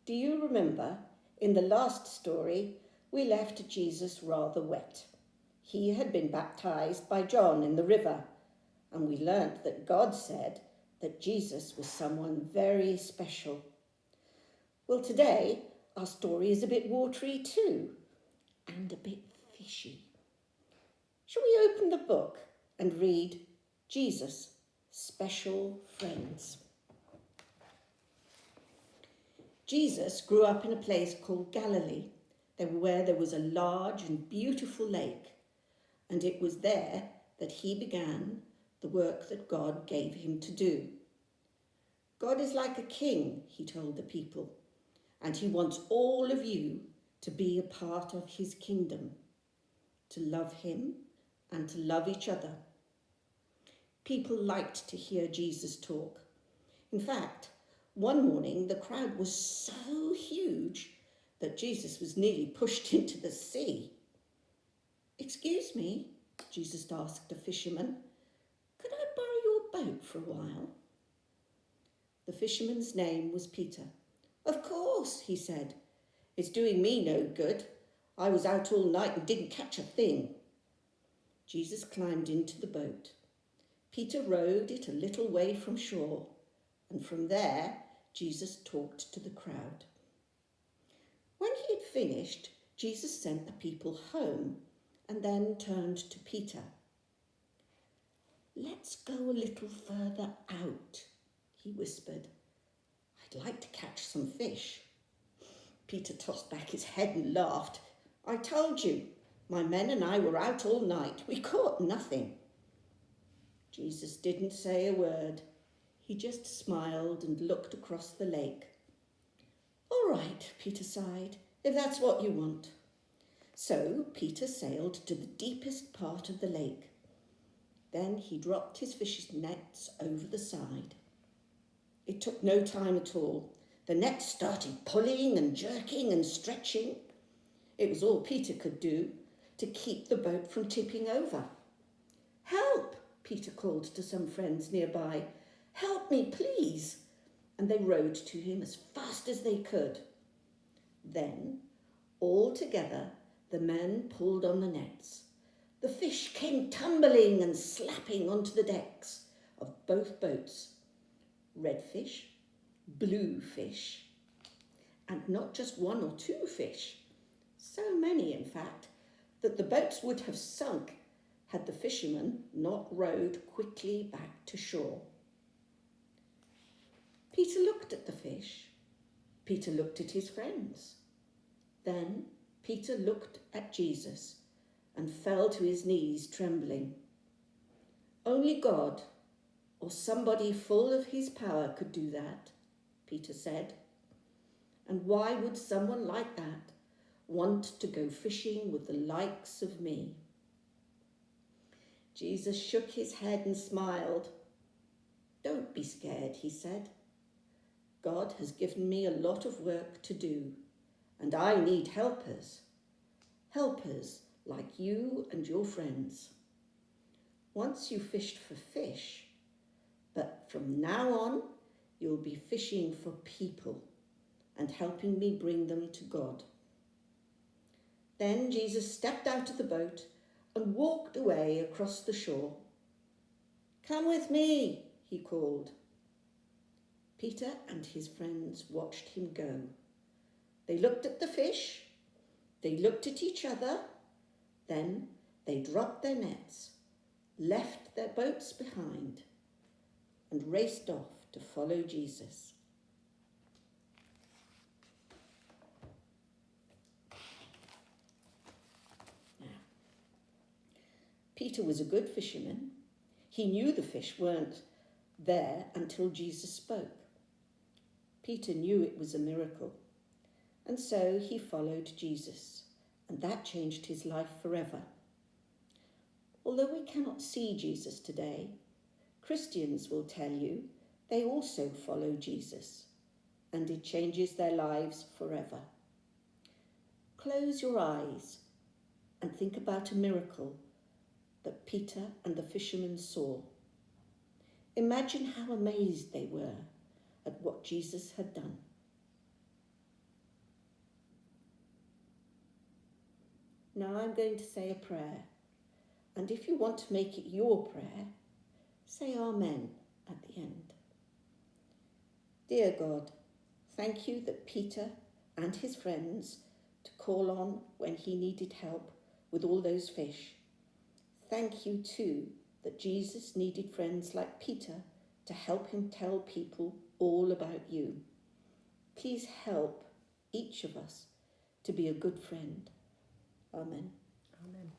Do you remember, in the last story, we left Jesus rather wet. He had been baptized by John in the river, and we learnt that God said that Jesus was someone very special. Well, today, our story is a bit watery too, and a bit fishy. Shall we open the book and read Jesus' Special Friends? Jesus grew up in a place called Galilee, where there was a large and beautiful lake, and it was there that he began the work that God gave him to do. God is like a king, he told the people, and he wants all of you to be a part of his kingdom, to love him and to love each other. People liked to hear Jesus talk. In fact, one morning the crowd was so huge that Jesus was nearly pushed into the sea. "Excuse me," Jesus asked a fisherman, "could I borrow your boat for a while?" The fisherman's name was Peter. "Of course," he said. "It's doing me no good. I was out all night and didn't catch a thing." Jesus climbed into the boat. Peter rowed it a little way from shore, and from there Jesus talked to the crowd. When he had finished, Jesus sent the people home and then turned to Peter. "Let's go a little further out," he whispered. "I'd like to catch some fish." Peter tossed back his head and laughed. "I told you, my men and I were out all night. We caught nothing." Jesus didn't say a word. He just smiled and looked across the lake. "All right," Peter sighed, "if that's what you want." So Peter sailed to the deepest part of the lake. Then he dropped his fishing nets over the side. It took no time at all. The nets started pulling and jerking and stretching. It was all Peter could do to keep the boat from tipping over. "Help!" Peter called to some friends nearby. "Help me, please!" And they rowed to him as fast as they could. Then, all together, the men pulled on the nets. The fish came tumbling and slapping onto the decks of both boats. Red fish, blue fish, and not just one or two fish. So many, in fact, that the boats would have sunk had the fishermen not rowed quickly back to shore. Peter looked at the fish. Peter looked at his friends. Then Peter looked at Jesus and fell to his knees trembling. "Only God, or somebody full of his power, could do that," Peter said. "And why would someone like that want to go fishing with the likes of me?" Jesus shook his head and smiled. "Don't be scared," he said. "God has given me a lot of work to do, and I need helpers. Helpers like you and your friends. Once you fished for fish, but from now on, you'll be fishing for people and helping me bring them to God." Then Jesus stepped out of the boat and walked away across the shore. "Come with me," he called. Peter and his friends watched him go. They looked at the fish, they looked at each other, then they dropped their nets, left their boats behind, and raced off to follow Jesus. Now, Peter was a good fisherman. He knew the fish weren't there until Jesus spoke. Peter knew it was a miracle, and so he followed Jesus, and that changed his life forever. Although we cannot see Jesus today, Christians will tell you they also follow Jesus, and it changes their lives forever. Close your eyes and think about a miracle that Peter and the fishermen saw. Imagine how amazed they were at what Jesus had done. Now I'm going to say a prayer. And if you want to make it your prayer, say Amen at the end. Dear God, thank you that Peter and his friends to call on when he needed help with all those fish. Thank you too that Jesus needed friends like Peter to help him tell people all about you. Please help each of us to be a good friend. Amen. Amen.